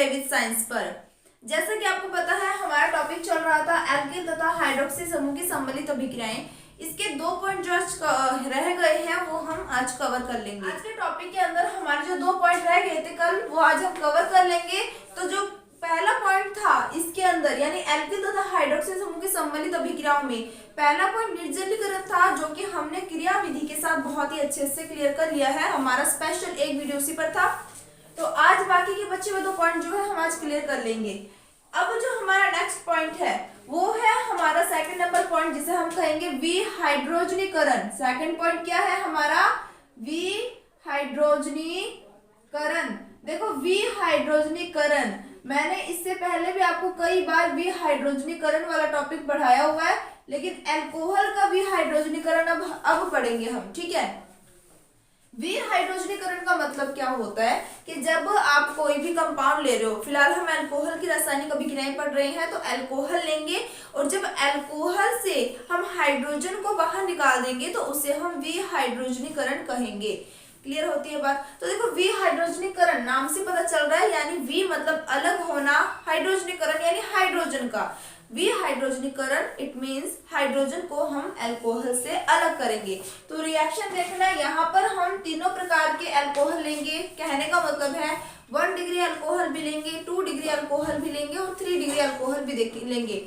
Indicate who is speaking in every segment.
Speaker 1: Way with science पर। जैसा कि आपको पता है हमारा टॉपिक चल रहा था एल्किल तथा हाइड्रोक्सी समूह की सम्मिलित अभिक्रियाएं। इसके 2 पॉइंट जो आज रह गए हैं वो हम आज कवर कर लेंगे। आज के टॉपिक के अंदर हमारे जो 2 पॉइंट रह गए थे कल वो आज हम कवर कर लेंगे। तो जो पहला पॉइंट था इसके अंदर यानी एल्किल तथा हाइड्रोक्सी समूह की सम्मिलित अभिक्रियाओं में पहला पॉइंट निर्जलीकरण था, जो कि हमने क्रिया विधि के साथ बहुत ही अच्छे से क्लियर कर लिया है। हमारा स्पेशल एक वीडियो उसी पर था। तो आज बाकी के बचे हुए 2 पॉइंट जो है हम आज क्लियर कर लेंगे। अब जो हमारा नेक्स्ट पॉइंट है वो है हमारा सेकंड नंबर पॉइंट, जिसे हम कहेंगे विहाइड्रोजनीकरण। सेकंड पॉइंट क्या है हमारा? विहाइड्रोजनीकरण। देखो विहाइड्रोजनीकरण, मैंने इससे पहले भी आपको कई बार विहाइड्रोजनीकरण वाला टॉपिक पढ़ाया हुआ है, लेकिन अल्कोहल का विहाइड्रोजनीकरण अब पढ़ेंगे हम, ठीक है। विहाइड्रोजनीकरण का मतलब क्या होता है कि जब आप कोई भी कंपाउंड ले रहे हो, फिलहाल हम अल्कोहल की रासायनिक अभिक्रियाएं पढ़ रहे हैं, तो अल्कोहल लेंगे और जब अल्कोहल से हम हाइड्रोजन को बाहर निकाल देंगे तो उसे हम विहाइड्रोजनीकरण कहेंगे। क्लियर होती है बात? तो देखो विहाइड्रोजनीकरण नाम से पता चल रहा है, यानी वी मतलब अलग होना, हाइड्रोजनीकरण यानी हाइड्रोजन का। विहाइड्रोजनीकरण इट मींस हाइड्रोजन को हम अल्कोहल से अलग करेंगे। तो रिएक्शन देखना, यहाँ पर हम तीनों प्रकार के अल्कोहल लेंगे। कहने का मतलब है 1 डिग्री अल्कोहल भी लेंगे, 2 डिग्री अल्कोहल भी लेंगे और 3 डिग्री अल्कोहल भी लेंगे।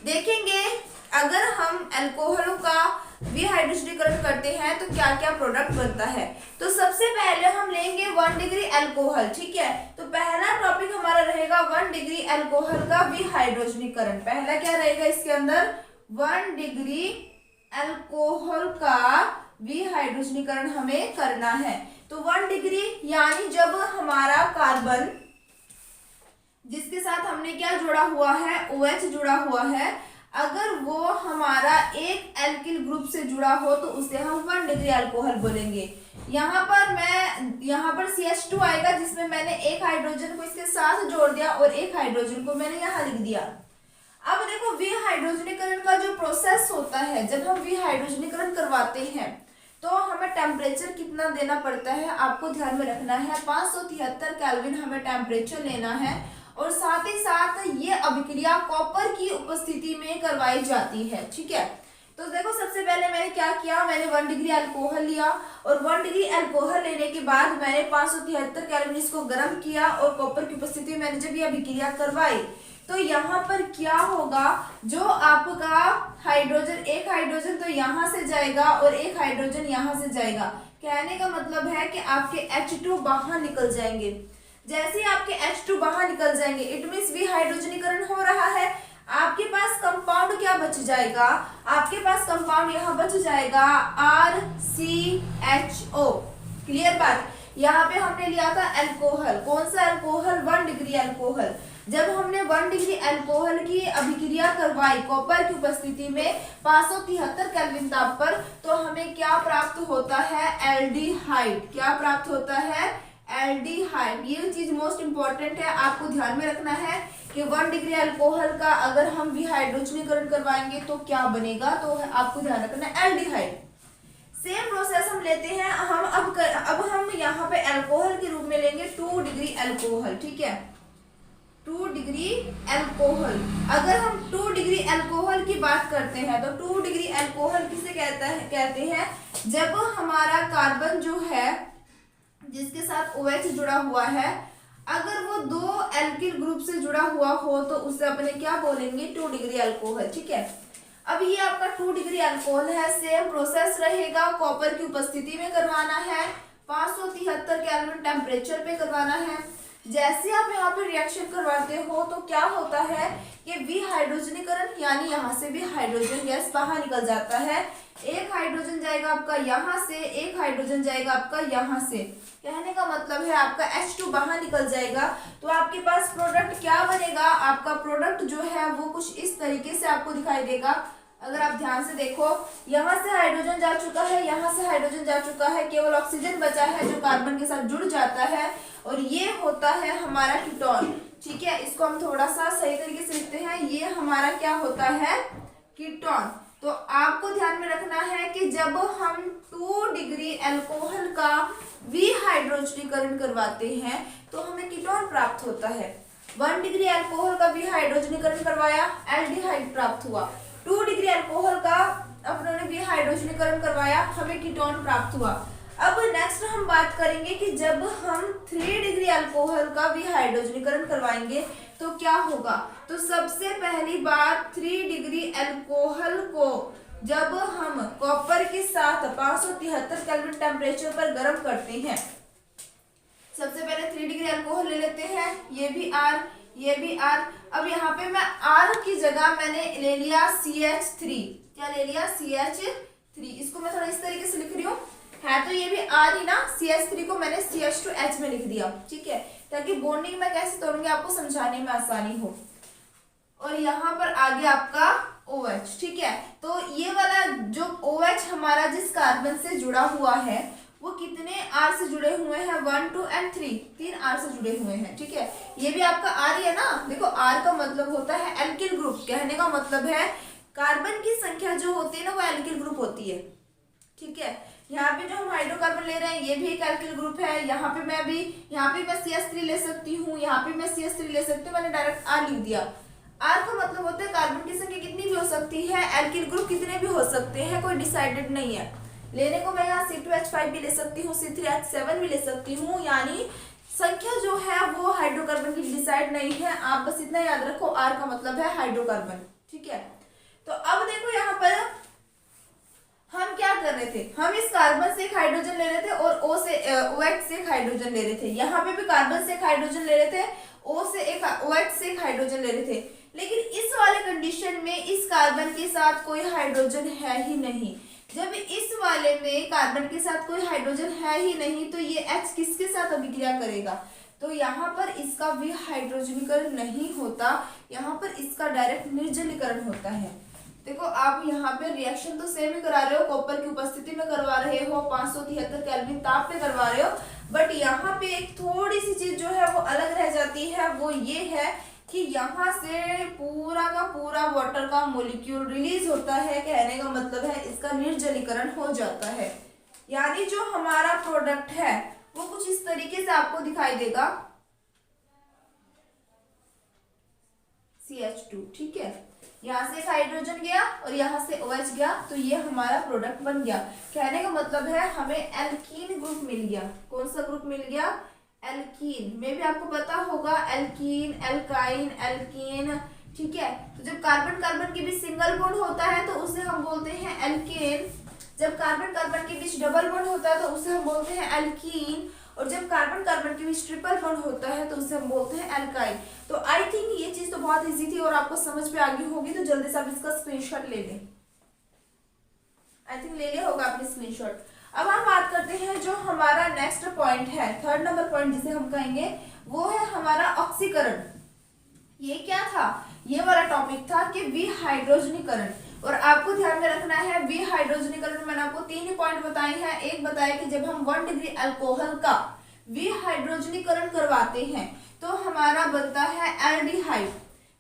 Speaker 1: देखेंगे अगर हम अल्कोहलों का विहाइड्रोजनीकरण करते हैं तो क्या क्या प्रोडक्ट बनता है। तो सबसे पहले हम लेंगे 1 डिग्री अल्कोहल, ठीक है। तो पहला टॉपिक हमारा रहेगा 1 डिग्री अल्कोहल का विहाइड्रोजनीकरण। पहला क्या रहेगा इसके अंदर? 1 डिग्री अल्कोहल का विहाइड्रोजनीकरण हमें करना है। तो 1 डिग्री यानी जब हमारा कार्बन जिसके साथ हमने क्या जुड़ा हुआ है, OH जुड़ा हुआ है, अगर वो हमारा एक एल्किल ग्रुप से जुड़ा हो तो उसे हम 1 डिग्री अल्कोहल बोलेंगे। यहाँ पर CH2 आएगा, जिसमें मैंने एक हाइड्रोजन को इसके साथ जोड़ दिया और एक हाइड्रोजन को मैंने यहाँ लिख दिया। अब देखो विहाइड्रोजनीकरण का जो प्रोसेस होता है, जब हम विहाइड्रोजनीकरण करवाते हैं तो हमें टेम्परेचर कितना देना पड़ता है आपको ध्यान में रखना है। 573 केल्विन हमें टेम्परेचर लेना है और साथ ही साथ ये अभिक्रिया कॉपर की उपस्थिति में करवाई जाती है, ठीक है। तो देखो सबसे पहले मैंने क्या किया, मैंने 1 डिग्री अल्कोहल लिया और 1 डिग्री अल्कोहल लेने के बाद मैंने 573 केल्विन इसको गर्म किया और कॉपर की उपस्थिति में मैंने जब ये अभिक्रिया करवाई तो यहाँ पर क्या होगा, जो आपका हाइड्रोजन, एक हाइड्रोजन तो यहाँ से जाएगा और एक हाइड्रोजन यहाँ से जाएगा। कहने का मतलब है कि आपके H2 बाहर निकल जाएंगे। जैसे ही आपके H2 बाहर निकल जाएंगे इट मींस विहाइड्रोजनीकरण हो रहा है। आपके पास कंपाउंड क्या बच जाएगा? आपके पास कंपाउंड यहाँ बच जाएगा RCHO। क्लियर बात? यहाँ पे हमने लिया था अल्कोहल। कौन सा अल्कोहल? 1 degree alcohol. जब हमने 1 डिग्री अल्कोहल की अभिक्रिया करवाई कॉपर की उपस्थिति में 573 केल्विन ताप पर, तो हमें क्या प्राप्त होता है? एल्डिहाइड। क्या प्राप्त होता है? एल्डिहाइड। ये चीज मोस्ट इंपॉर्टेंट है, आपको ध्यान में रखना है कि 1 डिग्री अल्कोहल का अगर हम विहाइड्रोजनीकरण करवाएंगे तो क्या बनेगा, तो आपको ध्यान रखना है एल्डिहाइड। सेम प्रोसेस हम लेते हैं, हम अब हम यहाँ पे अल्कोहल के रूप में लेंगे 2 डिग्री अल्कोहल, ठीक है। 2 डिग्री अल्कोहल, अगर हम 2 डिग्री अल्कोहल की बात करते हैं तो 2 डिग्री अल्कोहल किसे कहते हैं? जब हमारा कार्बन जो है जिसके साथ OH जुड़ा हुआ है, अगर वो 2 एल्किल ग्रुप से जुड़ा हुआ हो तो उसे अपने क्या बोलेंगे? 2 डिग्री अल्कोहल, ठीक है। अब ये आपका 2 डिग्री अल्कोहल है। सेम प्रोसेस रहेगा, कॉपर की उपस्थिति में करवाना है, 573 केल्विन टेम्परेचर पे करवाना है। जैसे आप यहाँ पे रिएक्शन करवाते हो तो क्या होता है कि विहाइड्रोजनीकरण यानी यहाँ से भी हाइड्रोजन गैस बाहर निकल जाता है। एक हाइड्रोजन जाएगा आपका यहाँ से, एक हाइड्रोजन जाएगा आपका यहाँ से। कहने का मतलब है आपका H2 बाहर निकल जाएगा। तो आपके पास प्रोडक्ट क्या बनेगा? आपका प्रोडक्ट जो है वो कुछ इस तरीके से आपको दिखाई देगा। अगर आप ध्यान से देखो, यहाँ से हाइड्रोजन जा चुका है, यहाँ से हाइड्रोजन जा चुका है, केवल ऑक्सीजन बचा है जो कार्बन के साथ जुड़ जाता है और ये होता है हमारा कीटोन, ठीक है। इसको हम थोड़ा सा सही तरीके से लिखते हैं, ये हमारा क्या होता है? कीटोन। तो आपको ध्यान में रखना है कि जब हम 2 डिग्री अल्कोहल का विहाइड्रोजनीकरण करवाते हैं तो हमें कीटोन प्राप्त होता है। 1 डिग्री अल्कोहल का भी हाइड्रोजनीकरण करवाया, एल्डिहाइड प्राप्त हुआ। 2 डिग्री अल्कोहल का अपनों ने भी हाइड्रोजनीकरण करवाया, हमें कीटोन प्राप्त हुआ। अब नेक्स्ट हम बात करेंगे कि जब हम 3 डिग्री अल्कोहल का भी हाइड्रोजनीकरण करवाएंगे तो क्या होगा। तो सबसे पहली बात, 3 डिग्री अल्कोहल को जब हम कॉपर के साथ 573 केल्विन टेम्परेचर पर गर्म करते हैं, सबसे पहले 3 डिग्री अल्कोहल ले लेते हैं, ये भी R, ये भी R। अब यहाँ पे मैं R की जगह मैंने ले लिया CH3, क्या ले लिया CH3। इसको मैं थोड़ा इस तरीके से लिख रही हूँ, है तो ये भी R ही ना, CH3 को मैंने CH2H में लिख दिया, ठीक है, ताकि बॉन्डिंग में कैसे तोड़ूंगी आपको समझाने में आसानी हो। और यहाँ पर आ गया आपका OH, ठीक है। तो ये वाला जो OH हमारा जिस कार्बन से जुड़ा हुआ है वो कितने R से जुड़े हुए हैं, 1, 2 और 3, 3 R से जुड़े हुए हैं, ठीक है। ये भी आपका R ही है ना। देखो R का मतलब होता है एल्किल ग्रुप, कहने का मतलब है कार्बन की संख्या जो होती है ना वो एल्किल ग्रुप होती है, ठीक है। यहाँ पे जो हम हाइड्रोकार्बन ले रहे हैं ये भी एक एल्किल ग्रुप है। यहाँ पे मैं CH3 ले सकती हूँ, यहाँ पे मैं CH3 ले सकती हूँ, मैंने डायरेक्ट R लिख दिया। R का मतलब होता है कार्बन की संख्या कितनी भी हो सकती है, एल्किल ग्रुप कितने भी हो सकते हैं, कोई डिसाइडेड नहीं है। लेने को मैं यहाँ C2H5 भी ले सकती हूँ, C3H7 भी ले सकती हूँ, यानी संख्या जो है वो हाइड्रोकार्बन की डिसाइड नहीं है। आप बस इतना याद रखो, R का मतलब है हाइड्रोकार्बन, ठीक है। तो अब देखो यहाँ पर हम क्या कर रहे थे, हम इस कार्बन से एक हाइड्रोजन ले रहे थे और OH से एक हाइड्रोजन ले रहे थे। यहाँ पे भी कार्बन से एक हाइड्रोजन ले रहे थे, OH से एक हाइड्रोजन ले रहे थे। लेकिन इस वाले कंडीशन में इस कार्बन के साथ कोई हाइड्रोजन है ही नहीं। जब इस वाले में कार्बन के साथ कोई हाइड्रोजन है ही नहीं तो ये H किसके साथ अभिक्रिया करेगा, तो यहाँ पर इसका भी हाइड्रोजनीकरण नहीं होता, यहाँ पर इसका डायरेक्ट निर्जलीकरण होता है। देखो आप यहाँ पे रिएक्शन तो सेम ही करा रहे हो, कॉपर की उपस्थिति में करवा रहे हो, 573 केल्विन ताप पे करवा रहे हो, बट यहाँ पे एक थोड़ी सी चीज जो है वो अलग रह जाती है। वो ये है कि यहाँ से पूरा का पूरा वाटर का मोलिक्यूल रिलीज होता है, कहने का मतलब है इसका निर्जलीकरण हो जाता है। यानी जो हमारा प्रोडक्ट है वो कुछ इस तरीके से आपको दिखाई देगा, CH2, ठीक है। यहाँ से एक हाइड्रोजन गया और यहाँ से OH गया, तो ये हमारा प्रोडक्ट बन गया। कहने का मतलब है हमें एल्कीन ग्रुप मिल गया। कौन सा ग्रुप मिल गया, एल्कीन। में भी आपको पता होगा एल्कीन, एल्काइन, एल्कीन, ठीक है। तो जब कार्बन कार्बन के बीच सिंगल बॉन्ड होता है तो उसे हम बोलते हैं एल्केन, जब कार्बन कार्बन के बीच डबल बॉन्ड होता है तो उसे हम बोलते हैं एल्कीन, और जब कार्बन कार्बन के बीच ट्रिपल बॉन्ड होता है तो उसे हम बोलते हैं एल्काइन। तो आई थिंक ये चीज तो बहुत इजी थी और आपको समझ पे आ गई होगी, तो जल्दी से आप इसका स्क्रीनशॉट ले लें। आई थिंक ले लिया होगा आपने स्क्रीनशॉट। अब हम बात करते हैं जो हमारा नेक्स्ट पॉइंट है, 3rd नंबर पॉइंट जिसे हम कहेंगे, वो है हमारा ऑक्सीकरण। ये क्या था, ये वाला टॉपिक था कि विहाइड्रोजनीकरण। और आपको ध्यान में रखना है विहाइड्रोजनीकरण, मैंने आपको 3 ही पॉइंट बताए हैं। एक बताया कि जब हम 1 डिग्री अल्कोहल का विहाइड्रोजनीकरण करवाते हैं तो हमारा बनता है एल्डिहाइड।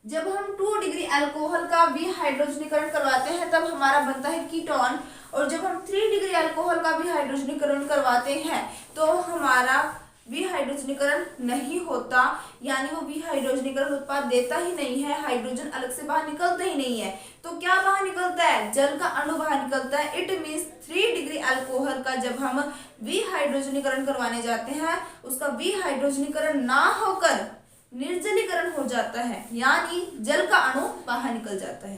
Speaker 1: जब हम 2 डिग्री अल्कोहल का विहाइड्रोजनीकरण करवाते हैं तब हमारा बनता है कीटोन, और जब हम 3 डिग्री अल्कोहल का विहाइड्रोजनीकरण करवाते हैं तो हमारा विहाइड्रोजनीकरण नहीं होता, यानी वो विहाइड्रोजनीकरण उत्पाद देता ही नहीं है, हाइड्रोजन अलग से बाहर निकलता ही नहीं है। तो क्या बाहर निकलता है, जल का अणु बाहर निकलता है। इट मीन्स 3 डिग्री अल्कोहल का जब हम विहाइड्रोजनीकरण करवाने जाते हैं उसका विहाइड्रोजनीकरण ना होकर निर्जलीकरण हो जाता है, यानी जल का अणु बाहर निकल जाता है।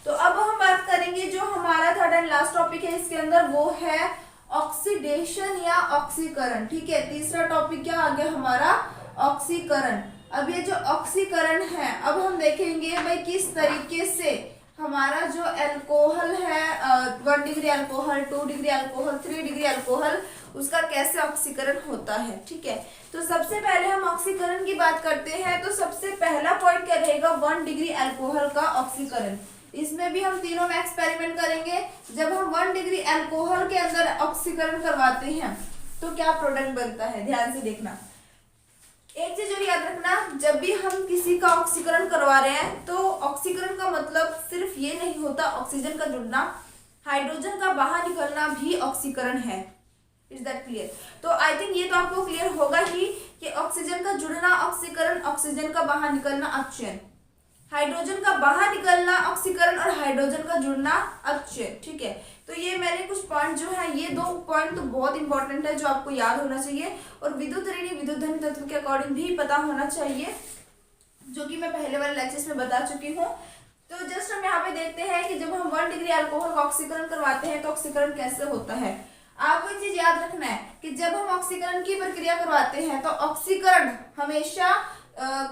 Speaker 1: तो अब हम बात करेंगे जो हमारा 3rd एंड लास्ट टॉपिक है इसके अंदर, वो है ऑक्सीडेशन या ऑक्सीकरण, ठीक है। तीसरा टॉपिक क्या आ गया हमारा, ऑक्सीकरण। अब ये जो ऑक्सीकरण है, अब हम देखेंगे भाई किस तरीके से हमारा जो अल्कोहल है, 1 degree alcohol, 2 degree alcohol, 3 degree alcohol, उसका कैसे ऑक्सीकरण होता है, ठीक है। तो सबसे पहले हम ऑक्सीकरण की बात करते हैं, तो सबसे पहला पॉइंट क्या रहेगा, 1 डिग्री अल्कोहल का ऑक्सीकरण। इसमें भी हम तीनों में एक्सपेरिमेंट करेंगे। जब हम 1 डिग्री अल्कोहल के अंदर ऑक्सीकरण करवाते हैं तो क्या प्रोडक्ट बनता है, ध्यान से देखना। एक चीज और याद रखना, जब भी हम किसी का ऑक्सीकरण करवा रहे हैं तो ऑक्सीकरण का मतलब सिर्फ ये नहीं होता ऑक्सीजन का जुड़ना, हाइड्रोजन का बाहर निकलना भी ऑक्सीकरण है। Is that clear? तो आई थिंक ये तो आपको क्लियर होगा ही कि ऑक्सीजन का जुड़ना ऑक्सीकरण, ऑक्सीजन का बाहर निकलना अपचयन, हाइड्रोजन का बाहर निकलना ऑक्सीकरण और हाइड्रोजन का जुड़ना अपचयन। ठीक है, तो ये मैंने कुछ पॉइंट जो है, ये 2 पॉइंट तो बहुत इंपॉर्टेंट है जो आपको याद होना चाहिए और विद्युत ऋणी विद्युत धनी तत्व के अकॉर्डिंग भी पता होना चाहिए, जो कि मैं पहले वाले लेक्चर्स में बता चुकी हूँ। तो जस्ट हम यहाँ पे देखते हैं कि जब हम 1 डिग्री अल्कोहल का ऑक्सीकरण करवाते हैं तो ऑक्सीकरण कैसे होता है। आपको एक चीज याद रखना है कि जब हम ऑक्सीकरण की प्रक्रिया करवाते हैं तो ऑक्सीकरण हमेशा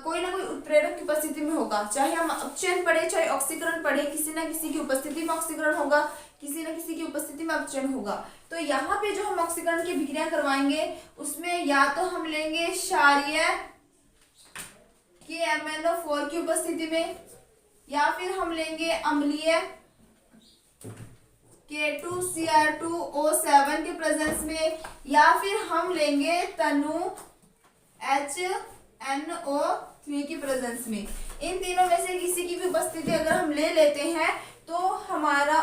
Speaker 1: कोई ना कोई उत्प्रेरक की उपस्थिति में होगा, चाहे हम अपचयन पढ़े चाहे ऑक्सीकरण पढ़े, किसी ना किसी की उपस्थिति में ऑक्सीकरण होगा, किसी न किसी की उपस्थिति में अपचयन होगा। तो यहाँ पे जो हम ऑक्सीकरण की अभिक्रिया करवाएंगे उसमें या तो हम लेंगे क्षारीय KMnO4 की उपस्थिति में, या फिर हम लेंगे अम्लीय K2Cr2O7 के प्रेजेंस में, या फिर हम लेंगे तनु HNO3 की प्रेजेंस में। इन तीनों में से किसी की भी उपस्थिति अगर हम ले लेते हैं तो हमारा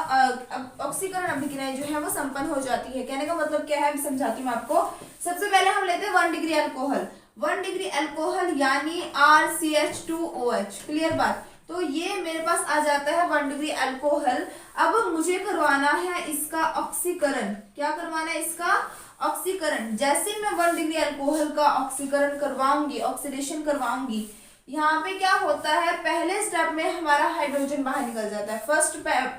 Speaker 1: ऑक्सीकरण अभिक्रिया जो है वो संपन्न हो जाती है। कहने का मतलब क्या है, समझाती हूँ आपको। सबसे पहले हम लेते हैं 1 डिग्री अल्कोहल। 1 डिग्री अल्कोहल यानी RCH2OH, क्लियर बात। तो ये मेरे पास आ जाता है 1 डिग्री अल्कोहल। अब मुझे करवाना है इसका ऑक्सीकरण। क्या करवाना है? इसका ऑक्सीकरण। जैसे मैं 1 डिग्री अल्कोहल का ऑक्सीकरण करवाऊंगी, ऑक्सीडेशन करवाऊंगी, यहाँ पे क्या होता है, पहले स्टेप में हमारा हाइड्रोजन बाहर निकल जाता है।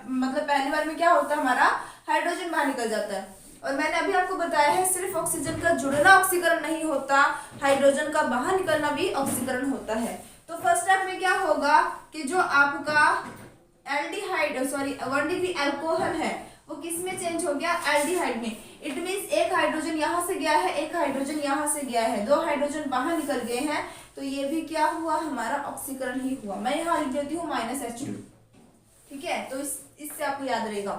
Speaker 1: मतलब पहली बार में क्या होता है, हमारा हाइड्रोजन बाहर निकल जाता है। और मैंने अभी आपको बताया है सिर्फ ऑक्सीजन का जुड़ना ऑक्सीकरण नहीं होता, हाइड्रोजन का बाहर निकलना भी ऑक्सीकरण होता है। तो फर्स्ट स्टेप में क्या होगा कि जो आपका एल्डिहाइड 1 डिग्री अल्कोहल है वो किस में चेंज हो गया, एल्डिहाइड में। इट मीन्स एक हाइड्रोजन यहाँ से गया है, एक हाइड्रोजन यहाँ से गया है, 2 हाइड्रोजन बाहर निकल गए हैं, तो ये भी क्या हुआ, हमारा ऑक्सीकरण ही हुआ। मैं यहाँ लिख देती हूँ -H2। ठीक है, तो इससे आपको याद रहेगा।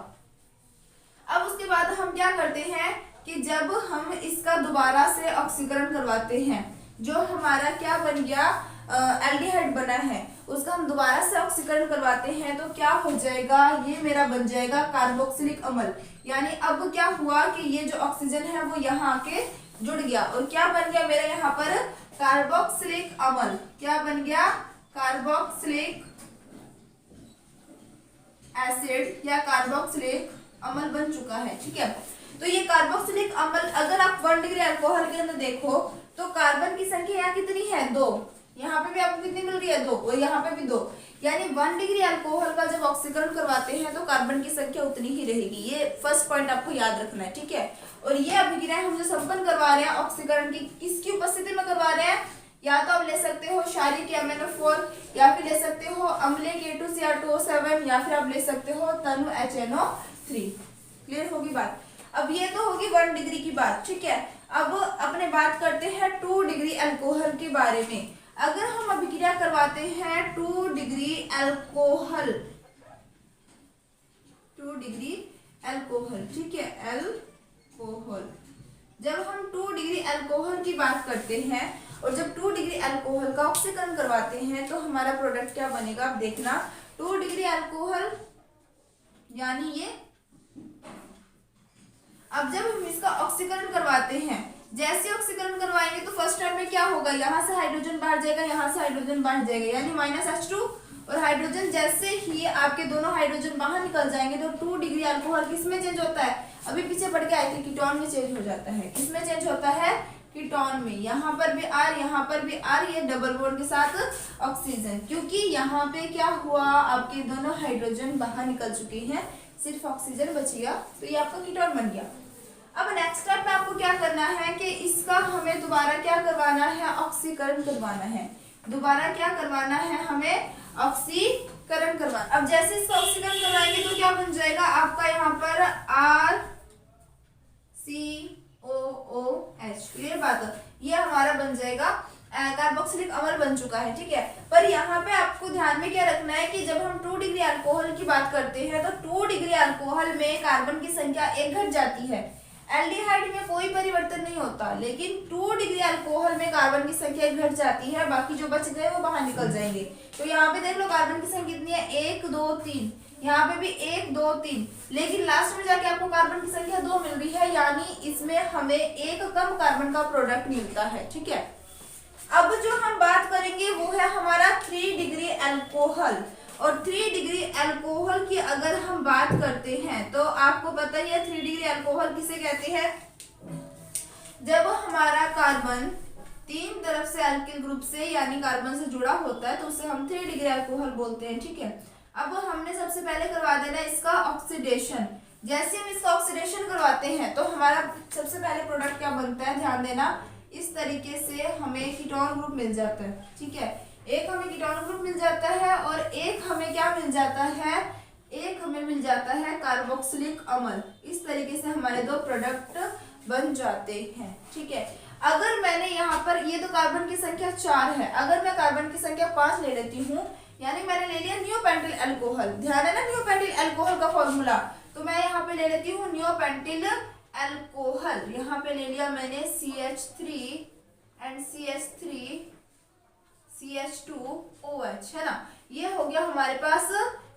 Speaker 1: अब उसके बाद हम क्या करते हैं कि जब हम इसका दोबारा से ऑक्सीकरण करवाते हैं, जो हमारा क्या बन गया, एल्डिहाइड बना है, उसका हम दोबारा से ऑक्सीकरण करवाते हैं तो क्या हो जाएगा, ये मेरा बन जाएगा कार्बोक्सिलिक अम्ल। यानी अब क्या हुआ कि ये जो ऑक्सीजन है वो यहाँ आके जुड़ गया और क्या बन गया मेरा यहाँ पर, कार्बोक्सिलिक अम्ल। क्या बन गया, कार्बोक्सिलिक एसिड या कार्बोक्सिलिक अम्ल बन चुका है। ठीक है, तो ये कार्बोक्सिलिक अम्ल, अगर आप 1 डिग्री अल्कोहल के अंदर देखो तो कार्बन की संख्या यहाँ कितनी है, 2। यहाँ पे भी आपको कितनी मिल रही है, 2, और यहाँ पे भी 2। यानी 1 डिग्री अल्कोहल का जब ऑक्सीकरण करवाते हैं तो कार्बन की संख्या उतनी ही रहेगी। ये फर्स्ट पॉइंट आपको याद रखना है। ठीक है, और ये अभिक्रिया हम जो संपन्न करवा रहे हैं ऑक्सीकरण की, किसकी उपस्थिति में करवा रहे हैं, या तो आप ले सकते हो क्षारीय KMnO4, या फिर ले सकते हो अम्लीय K2Cr2O7, या फिर आप ले सकते हो तनु HNO3। क्लियर होगी बात। अब ये तो होगी 1 डिग्री की बात। ठीक है, अब अपने बात करते हैं 2 डिग्री अल्कोहल के बारे में। अगर हम अभिक्रिया करवाते हैं 2 डिग्री अल्कोहल, 2 डिग्री अल्कोहल, ठीक है, अल्कोहल, जब हम 2 डिग्री अल्कोहल की बात करते हैं और जब 2 डिग्री अल्कोहल का ऑक्सीकरण करवाते हैं तो हमारा प्रोडक्ट क्या बनेगा, आप देखना। 2 डिग्री अल्कोहल यानी ये, अब जब हम इसका ऑक्सीकरण करवाते हैं, जैसे ऑक्सीकरण करवाएंगे तो फर्स्ट टाइम में क्या होगा, यहाँ से हाइड्रोजन बाहर जाएगा, यहाँ से हाइड्रोजन बाहर जाएगा, यानी -H2, और हाइड्रोजन जैसे ही आपके दोनों हाइड्रोजन बाहर निकल जाएंगे तो 2 डिग्री अल्कोहल किस में चेंज होता है, अभी पीछे पढ़ के आए थे, कीटोन में चेंज हो जाता है। किस में चेंज होता है, कीटोन में। यहाँ पर भी R, यहाँ पर भी R, ये डबल बॉन्ड के साथ ऑक्सीजन, क्योंकि यहाँ पे क्या हुआ, आपके दोनों हाइड्रोजन बाहर निकल चुके हैं, सिर्फ ऑक्सीजन बच गया, तो ये आपका कीटोन बन गया। अब नेक्स्ट स्टेप में आपको क्या करना है कि इसका हमें दोबारा क्या करवाना है, ऑक्सीकरण करवाना है। दोबारा क्या करवाना है, हमें ऑक्सीकरण करवाना। अब जैसे इसका ऑक्सीकरण करवाएंगे तो क्या बन जाएगा आपका, यहाँ पर RCOOH। क्लियर बात, ये हमारा बन जाएगा कार्बोक्सिलिक अम्ल बन चुका है। ठीक है, पर यहाँ पे आपको ध्यान में क्या रखना है कि जब हम 2 डिग्री अल्कोहल की बात करते हैं तो 2 डिग्री अल्कोहल में कार्बन की संख्या 1 घट जाती है। एल्डिहाइड में कोई परिवर्तन नहीं होता, लेकिन 2 डिग्री अल्कोहल में कार्बन की संख्या घट जाती है, बाकी जो बच गए वो बाहर निकल जाएंगे। तो यहाँ पे देख लो कार्बन की संख्या कितनी है, 1 2 3, यहाँ पे भी 1 2 3, लेकिन लास्ट में जाके आपको कार्बन की संख्या 2 मिल रही है, यानी इस इसमें हमें एक कम कार्बन का प्रोडक्ट मिलता है। ठीक है, अब जो हम बात करेंगे वो है हमारा 3 डिग्री अल्कोहल। और 3 डिग्री अल्कोहल की अगर हम बात करते हैं तो आपको पता ही है 3 डिग्री अल्कोहल किसे कहते हैं। जब हमारा कार्बन तीन तरफ से अल्किल ग्रुप से यानी कार्बन से जुड़ा होता है तो उसे हम 3 डिग्री अल्कोहल बोलते हैं। ठीक है, अब हमने सबसे पहले करवा देना इसका ऑक्सीडेशन। जैसे हम इसका ऑक्सीडेशन करवाते हैं तो हमारा सबसे पहले प्रोडक्ट क्या बनता है, ध्यान देना, इस तरीके से हमें कीटोन ग्रुप मिल जाता है। ठीक है, एक हमें कीटोन ग्रुप मिल जाता है और एक हमें क्या मिल जाता है, एक हमें मिल जाता है कार्बोक्सिलिक अम्ल। इस तरीके से हमारे दो प्रोडक्ट बन जाते हैं। ठीक है, अगर मैंने यहाँ पर, ये तो कार्बन की संख्या 4 है, अगर मैं कार्बन की संख्या 5 ले लेती हूँ, यानी मैंने ले लिया नियोपेंटिल अल्कोहल। ध्यान है ना नियोपेंटिल अल्कोहल का फॉर्मूला, तो मैं यहाँ पे ले लेती हूँ नियोपेंटिल अल्कोहल। यहाँ पे ले लिया मैंने CH3 एंड CH3 CH2OH, है ना, ये हो गया हमारे पास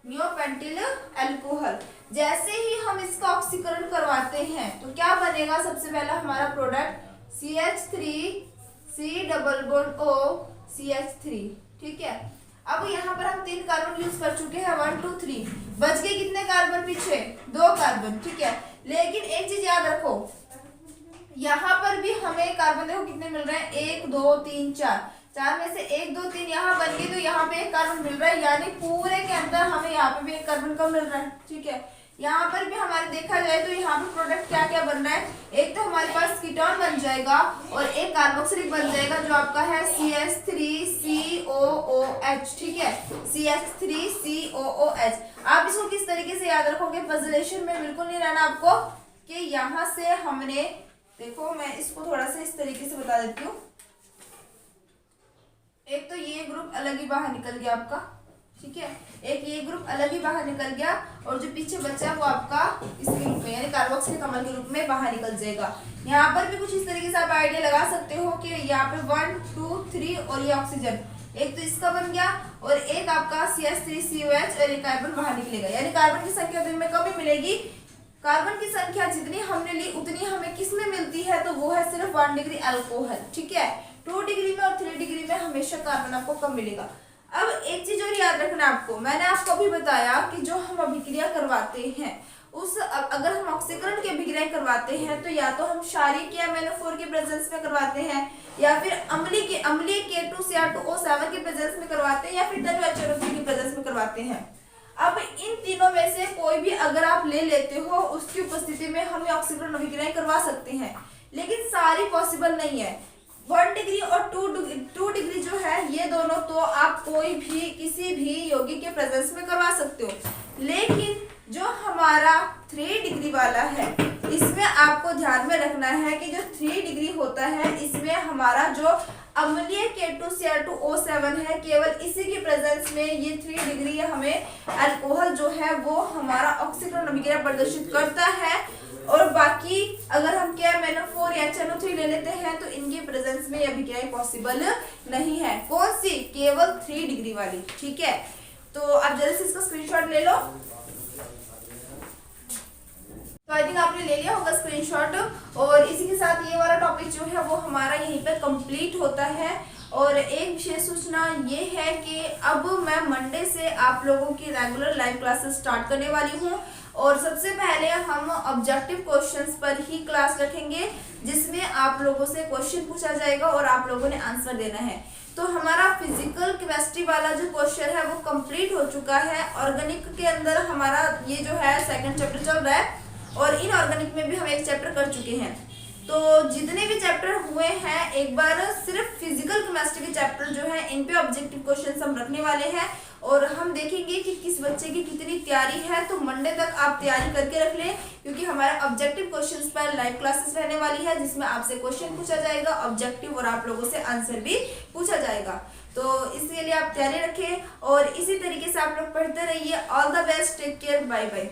Speaker 1: नियोपेंटिल अल्कोहल। जैसे ही हम इसका ऑक्सीकरण करवाते हैं तो क्या बनेगा, सबसे पहला हमारा प्रोडक्ट CH3 COCH3। ठीक है, अब यहाँ पर हम 3 कार्बन यूज कर चुके हैं, 1 2 3, बच गए कितने कार्बन पीछे, 2 कार्बन। ठीक है, लेकिन एक चीज याद रखो, यहाँ पर भी हमें कार्बन देखो कितने मिल रहे हैं, 1 2 3 4, 4 में से 1 2 3 यहाँ बन गई तो यहाँ पे एक कार्बन मिल रहा है, यानी पूरे के अंदर हमें यहाँ पे भी एक कार्बन कम मिल रहा है। ठीक है, यहाँ पर भी हमारे देखा जाए तो यहाँ पे प्रोडक्ट क्या क्या बन रहा है, एक तो हमारे पास कीटोन बन जाएगा और एक कार्बोक्सिलिक बन जाएगा जो आपका है CH3COOH। ठीक है, CH3COOH। आप इसको किस तरीके से याद रखोगे, पजलेशन में बिल्कुल नहीं रहना आपको, कि यहाँ से हमने, देखो मैं इसको थोड़ा सा इस तरीके से बता देती हूँ, एक तो ये ग्रुप अलग ही बाहर निकल गया आपका। ठीक है, एक ये ग्रुप अलग ही बाहर निकल गया और जो पीछे बचा वो आपका इसके रूप में यानी कार्बोक्सिलिक अम्ल के रूप में बाहर निकल जाएगा। यहाँ पर भी कुछ इस तरीके से आप आइडिया लगा सकते हो कि यहाँ पे 1 2 3 और ये ऑक्सीजन, एक तो इसका बन गया और एक आपका CH3COH और एक कार्बन बाहर निकलेगा, यानी कार्बन की संख्या दिन में कम ही मिलेगी। कार्बन की संख्या जितनी हमने ली उतनी हमें किस में मिलती है, तो वो है सिर्फ 1 डिग्री अल्कोहल। ठीक है, 2 डिग्री में और 3 डिग्री में हमेशा कार्बन आपको कम मिलेगा। अब एक चीज और याद रखना आपको, मैंने आपको अभी बताया कि जो हम अभिक्रिया करवाते हैं उस, अगर हम ऑक्सीकरण की अभिक्रिया करवाते हैं तो या तो हम क्षारीय या MnO4 के प्रेजेंस में करवाते हैं या फिर अम्लीय K2Cr2O7 के प्रेजेंस में करवाते हैं या फिर WHNO3 के प्रेजेंस में करवाते हैं। अब इन तीनों में से कोई भी अगर आप ले लेते हो उसकी उपस्थिति में हम ऑक्सीकरण अभिक्रिया करवा सकते हैं, लेकिन सारी पॉसिबल नहीं है। 1 डिग्री और 2 डिग्री जो है ये दोनों तो आप कोई भी किसी भी यौगिक के प्रेजेंस में करवा सकते हो, लेकिन जो हमारा 3 डिग्री वाला है इसमें आपको ध्यान में रखना है कि जो 3 डिग्री होता है इसमें हमारा जो अम्लीय K2Cr2O7 है, केवल इसी के प्रेजेंस में ये 3 डिग्री हमें अल्कोहल जो है वो हमारा ऑक्सीकरण अभिक्रिया प्रदर्शित करता है। और बाकी अगर हम क्या MnO4 या HNO3 ले लेते हैं तो इनके प्रेजेंस में अभिक्रिया पॉसिबल नहीं है। कौन सी, केवल 3 डिग्री वाली। ठीक है, तो आप जल्दी से इसका स्क्रीनशॉट ले लो। तो आई थिंक आपने ले लिया होगा स्क्रीनशॉट, और इसी के साथ ये वाला टॉपिक जो है वो हमारा यहीं पे कंप्लीट होता है। और एक विशेष सूचना ये है कि अब मैं मंडे से आप लोगों की रेगुलर लाइव क्लासेस स्टार्ट करने वाली हूँ, और सबसे पहले हम ऑब्जेक्टिव क्वेश्चंस पर ही क्लास रखेंगे जिसमें आप लोगों से क्वेश्चन पूछा जाएगा और आप लोगों ने आंसर देना है। तो हमारा फिजिकल केमिस्ट्री वाला जो क्वेश्चन है वो कंप्लीट हो चुका है। ऑर्गेनिक के अंदर हमारा ये जो है 2nd चैप्टर चल रहा है और इनऑर्गेनिक में भी हम 1 चैप्टर कर चुके हैं। तो जितने भी चैप्टर हुए हैं एक बार सिर्फ फिजिकल केमिस्ट्री के चैप्टर जो है इन पे ऑब्जेक्टिव क्वेश्चंस हम रखने वाले हैं, और हम देखेंगे कि किस बच्चे की कितनी तैयारी है। तो मंडे तक आप तैयारी करके रख लें, क्योंकि हमारे ऑब्जेक्टिव क्वेश्चंस पर लाइव क्लासेस रहने वाली है जिसमें आपसे क्वेश्चन पूछा जाएगा ऑब्जेक्टिव, और आप लोगों से आंसर भी पूछा जाएगा। तो इसके लिए आप तैयारी रखें और इसी तरीके से आप लोग पढ़ते रहिए। All the best, take care, bye bye.